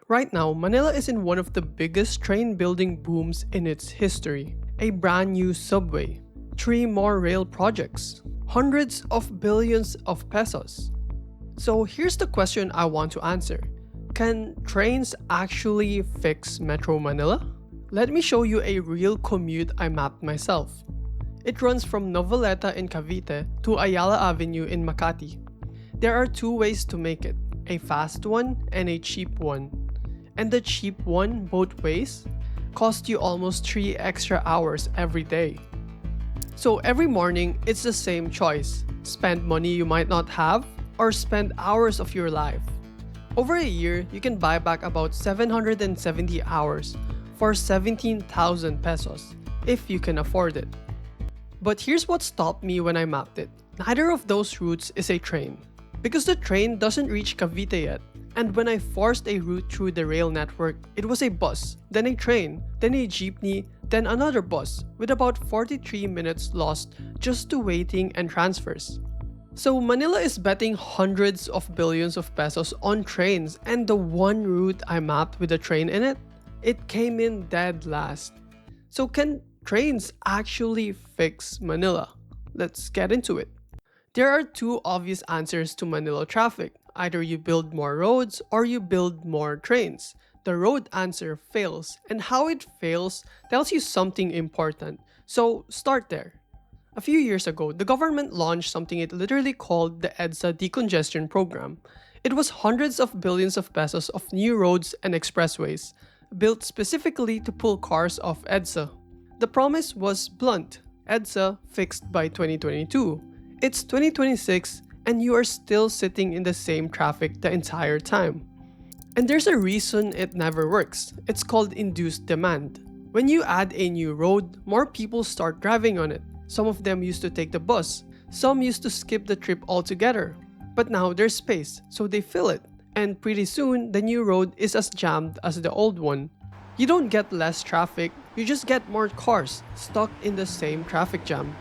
Right now, Manila is in one of the biggest train building booms in its history. A brand new subway, 3 more rail projects, hundreds of billions of pesos. So here's the question I want to answer. Can trains actually fix Metro Manila? Let me show you a real commute I mapped myself. It runs from Noveleta in Cavite to Ayala Avenue in Makati. There are two ways to make it, a fast one and a cheap one. And the cheap one, both ways, cost you almost 3 extra hours every day. So every morning, it's the same choice. Spend money you might not have, or spend hours of your life. Over a year, you can buy back about 770 hours for 17,000 pesos, if you can afford it. But here's what stopped me when I mapped it. Neither of those routes is a train. Because the train doesn't reach Cavite yet, and when I forced a route through the rail network, it was a bus, then a train, then a jeepney, then another bus, with about 43 minutes lost just to waiting and transfers. So Manila is betting hundreds of billions of pesos on trains, and the one route I mapped with a train in it, it came in dead last. So can trains actually fix Manila? Let's get into it. There are two obvious answers to Manila traffic. Either you build more roads or you build more trains. The road answer fails, and how it fails tells you something important. So start there. A few years ago, the government launched something it literally called the EDSA decongestion program. It was hundreds of billions of pesos of new roads and expressways, built specifically to pull cars off EDSA. The promise was blunt: EDSA fixed by 2022. It's 2026 and you are still sitting in the same traffic the entire time. And there's a reason it never works. It's called induced demand. When you add a new road, more people start driving on it. Some of them used to take the bus. Some used to skip the trip altogether. But now there's space, so they fill it. And pretty soon, the new road is as jammed as the old one. You don't get less traffic, you just get more cars stuck in the same traffic jam.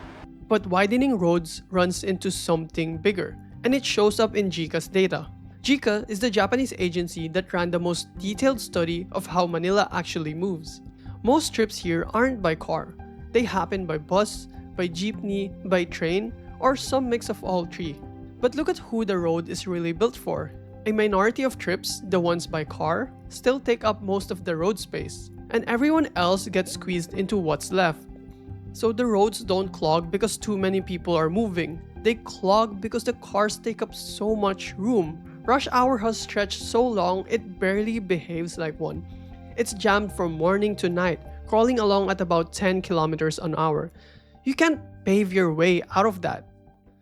But widening roads runs into something bigger, and it shows up in JICA's data. JICA is the Japanese agency that ran the most detailed study of how Manila actually moves. Most trips here aren't by car. They happen by bus, by jeepney, by train, or some mix of all three. But look at who the road is really built for. A minority of trips, the ones by car, still take up most of the road space, and everyone else gets squeezed into what's left. So the roads don't clog because too many people are moving. They clog because the cars take up so much room. Rush hour has stretched so long it barely behaves like one. It's jammed from morning to night, crawling along at about 10 kilometers an hour. You can't pave your way out of that.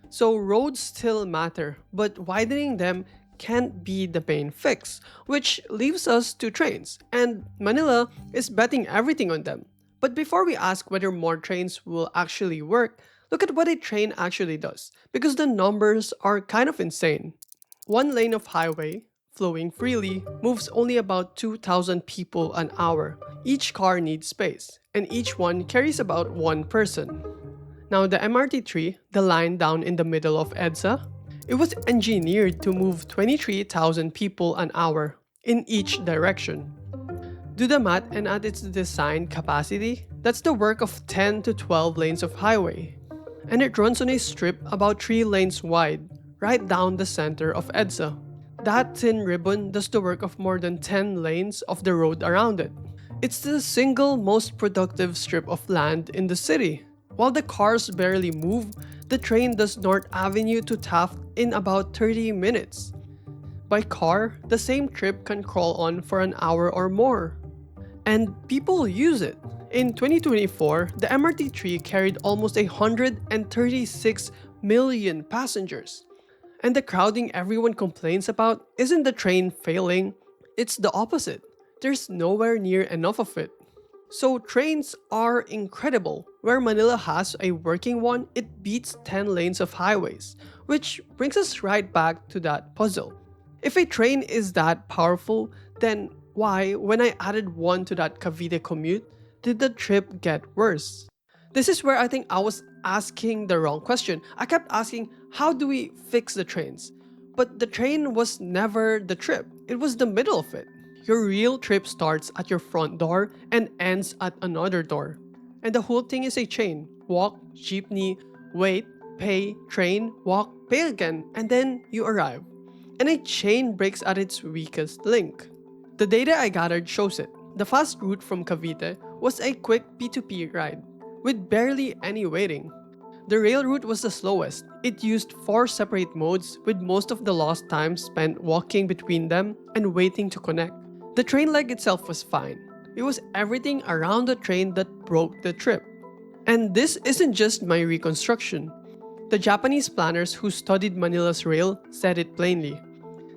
So roads still matter, but widening them can't be the main fix, which leaves us to trains, and Manila is betting everything on them. But before we ask whether more trains will actually work, look at what a train actually does, because the numbers are kind of insane. One lane of highway, flowing freely, moves only about 2,000 people an hour. Each car needs space, and each one carries about one person. Now the MRT3, the line down in the middle of EDSA, it was engineered to move 23,000 people an hour in each direction. Do the math, and at its design capacity, that's the work of 10 to 12 lanes of highway. And it runs on a strip about 3 lanes wide, right down the center of EDSA. That thin ribbon does the work of more than 10 lanes of the road around it. It's the single most productive strip of land in the city. While the cars barely move, the train does North Avenue to Taft in about 30 minutes. By car, the same trip can crawl on for an hour or more. And people use it. In 2024, the MRT3 carried almost 136 million passengers. And the crowding everyone complains about isn't the train failing, it's the opposite. There's nowhere near enough of it. So trains are incredible. Where Manila has a working one, it beats 10 lanes of highways, which brings us right back to that puzzle. If a train is that powerful, then why, when I added one to that Cavite commute, did the trip get worse? This is where I think I was asking the wrong question. I kept asking, how do we fix the trains? But the train was never the trip. It was the middle of it. Your real trip starts at your front door and ends at another door. And the whole thing is a chain. Walk, jeepney, wait, pay, train, walk, pay again, and then you arrive. And a chain breaks at its weakest link. The data I gathered shows it. The fast route from Cavite was a quick P2P ride, with barely any waiting. The rail route was the slowest. It used 4 separate modes, with most of the lost time spent walking between them and waiting to connect. The train leg itself was fine. It was everything around the train that broke the trip. And this isn't just my reconstruction. The Japanese planners who studied Manila's rail said it plainly.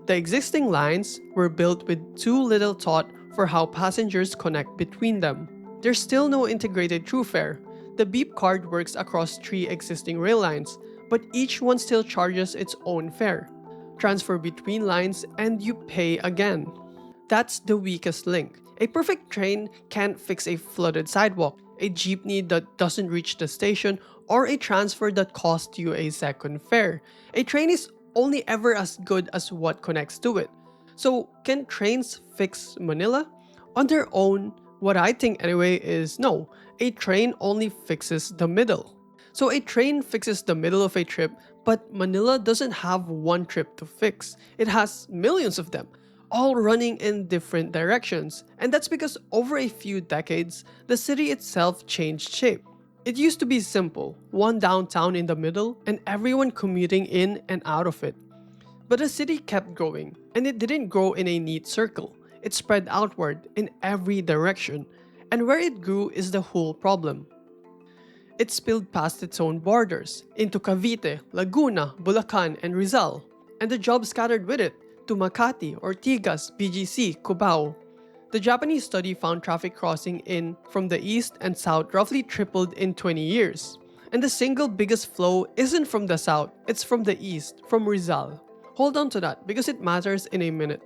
The existing lines were built with too little thought for how passengers connect between them. There's still no integrated through fare. The beep card works across 3 existing rail lines, but each one still charges its own fare. Transfer between lines and you pay again. That's the weakest link. A perfect train can't fix a flooded sidewalk, a jeepney that doesn't reach the station, or a transfer that costs you a second fare. A train is only ever as good as what connects to it. So, can trains fix Manila? On their own, what I think anyway is no. A train only fixes the middle. So a train fixes the middle of a trip, but Manila doesn't have one trip to fix. It has millions of them, all running in different directions. And that's because over a few decades, the city itself changed shape. It used to be simple, one downtown in the middle and everyone commuting in and out of it. But the city kept growing, and it didn't grow in a neat circle. It spread outward in every direction, and where it grew is the whole problem. It spilled past its own borders, into Cavite, Laguna, Bulacan, and Rizal, and the jobs scattered with it, to Makati, Ortigas, BGC, Cubao. The Japanese study found traffic crossing in from the east and south roughly tripled in 20 years. And the single biggest flow isn't from the south, it's from the east, from Rizal. Hold on to that because it matters in a minute.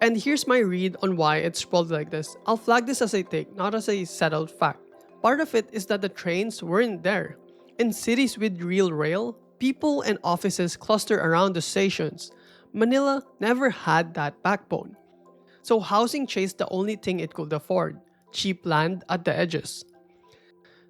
And here's my read on why it's sprawled like this. I'll flag this as a take, not as a settled fact. Part of it is that the trains weren't there. In cities with real rail, people and offices cluster around the stations. Manila never had that backbone. So housing chased the only thing it could afford, cheap land at the edges.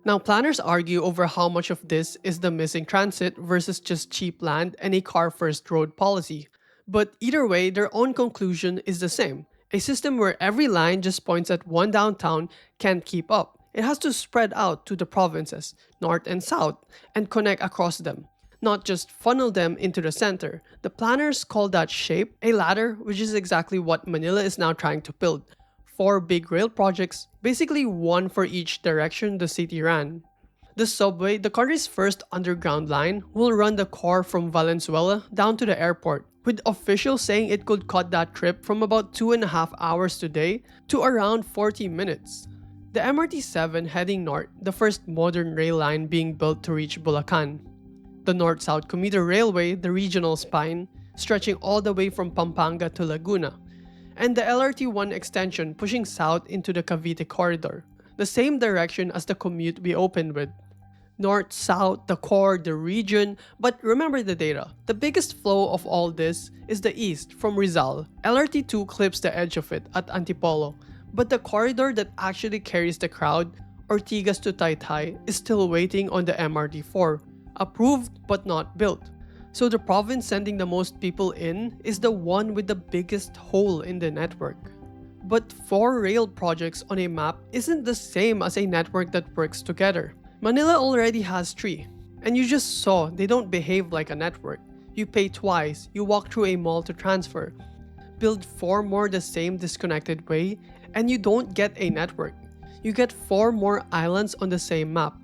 Now planners argue over how much of this is the missing transit versus just cheap land and a car-first road policy. But either way, their own conclusion is the same. A system where every line just points at one downtown can't keep up. It has to spread out to the provinces, north and south, and connect across them, not just funnel them into the center. The planners call that shape a ladder, which is exactly what Manila is now trying to build. 4 big rail projects, basically one for each direction the city ran. The subway, the country's first underground line, will run the core from Valenzuela down to the airport, with officials saying it could cut that trip from about 2.5 hours today to around 40 minutes. The MRT-7 heading north, the first modern rail line being built to reach Bulacan. The north-south commuter railway, the regional spine, stretching all the way from Pampanga to Laguna. And the LRT-1 extension pushing south into the Cavite corridor, the same direction as the commute we opened with. North, south, the core, the region, but remember the data. The biggest flow of all this is the east, from Rizal. LRT-2 clips the edge of it at Antipolo, but the corridor that actually carries the crowd, Ortigas to Taytay, is still waiting on the MRT-4, approved but not built. So the province sending the most people in is the one with the biggest hole in the network. But 4 rail projects on a map isn't the same as a network that works together. Manila already has 3, and you just saw they don't behave like a network. You pay twice, you walk through a mall to transfer, build 4 more the same disconnected way, and you don't get a network. You get 4 more islands on the same map.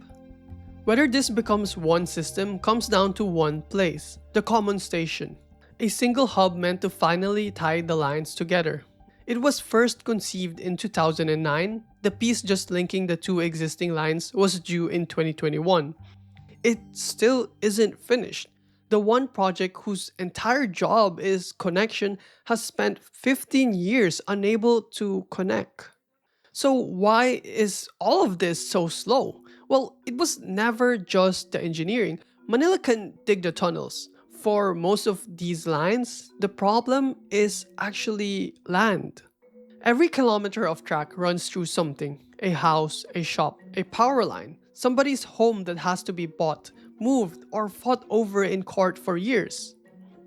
Whether this becomes one system comes down to one place, the common station, a single hub meant to finally tie the lines together. It was first conceived in 2009, the piece just linking the 2 existing lines was due in 2021. It still isn't finished. The one project whose entire job is connection has spent 15 years unable to connect. So why is all of this so slow? Well, it was never just the engineering. Manila can dig the tunnels. For most of these lines, the problem is actually land. Every kilometer of track runs through something: a house, a shop, a power line, somebody's home that has to be bought, moved, or fought over in court for years.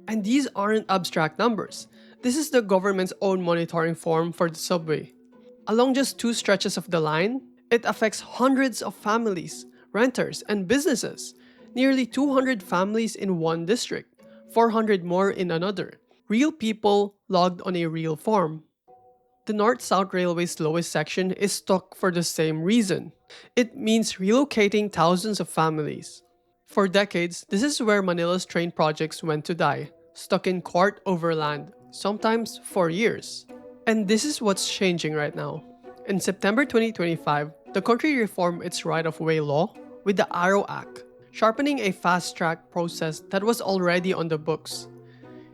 And these aren't abstract numbers. This is the government's own monitoring form for the subway. Along just two stretches of the line, it affects hundreds of families, renters, and businesses. Nearly 200 families in one district, 400 more in another. Real people logged on a real farm. The North-South Railway's lowest section is stuck for the same reason. It means relocating thousands of families. For decades, this is where Manila's train projects went to die, stuck in court over land, sometimes for years. And this is what's changing right now. In September 2025, the country reformed its right-of-way law with the Arrow Act, sharpening a fast-track process that was already on the books.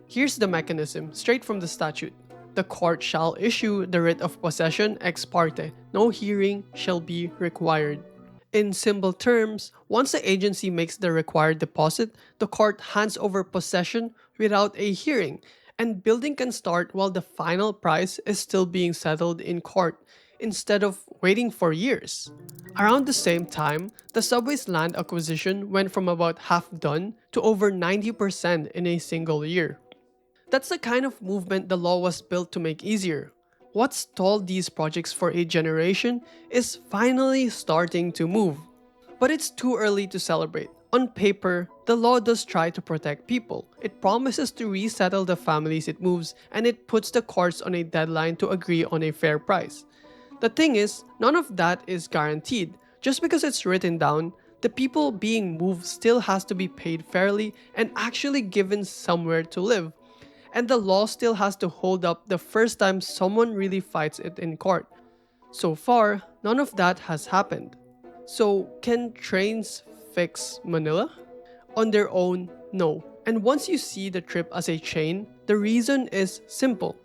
Here's the mechanism, straight from the statute. The court shall issue the writ of possession ex parte. No hearing shall be required. In simple terms, once the agency makes the required deposit, the court hands over possession without a hearing, and building can start while the final price is still being settled in court, instead of waiting for years. Around the same time, the subway's land acquisition went from about half done to over 90% in a single year. That's the kind of movement the law was built to make easier. What stalled these projects for a generation is finally starting to move. But it's too early to celebrate. On paper, the law does try to protect people. It promises to resettle the families it moves, and it puts the courts on a deadline to agree on a fair price. The thing is, none of that is guaranteed. Just because it's written down, the people being moved still has to be paid fairly and actually given somewhere to live. And the law still has to hold up the first time someone really fights it in court. So far, none of that has happened. So, can trains fix Manila? On their own, no. And once you see the trip as a chain, the reason is simple.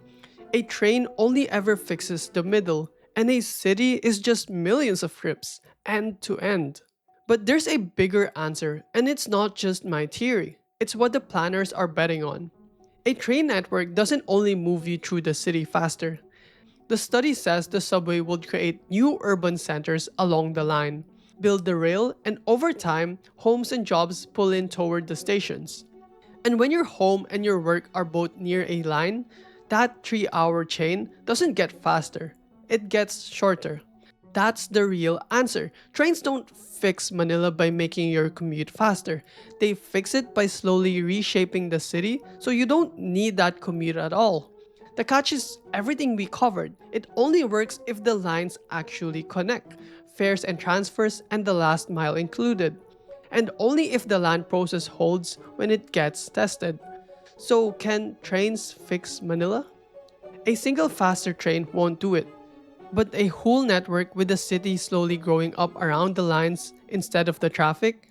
A train only ever fixes the middle, and a city is just millions of trips, end to end. But there's a bigger answer, and it's not just my theory. It's what the planners are betting on. A train network doesn't only move you through the city faster. The study says the subway would create new urban centers along the line, build the rail, and over time, homes and jobs pull in toward the stations. And when your home and your work are both near a line, that 3-hour chain doesn't get faster, it gets shorter. That's the real answer. Trains don't fix Manila by making your commute faster. They fix it by slowly reshaping the city so you don't need that commute at all. The catch is everything we covered. It only works if the lines actually connect, fares and transfers and the last mile included. And only if the land process holds when it gets tested. So can trains fix Manila? A single faster train won't do it. But a whole network with the city slowly growing up around the lines instead of the traffic?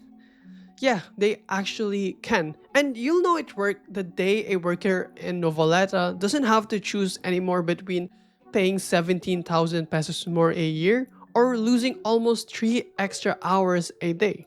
Yeah, they actually can. And you'll know it worked the day a worker in Novaleta doesn't have to choose anymore between paying 17,000 pesos more a year or losing almost 3 extra hours a day.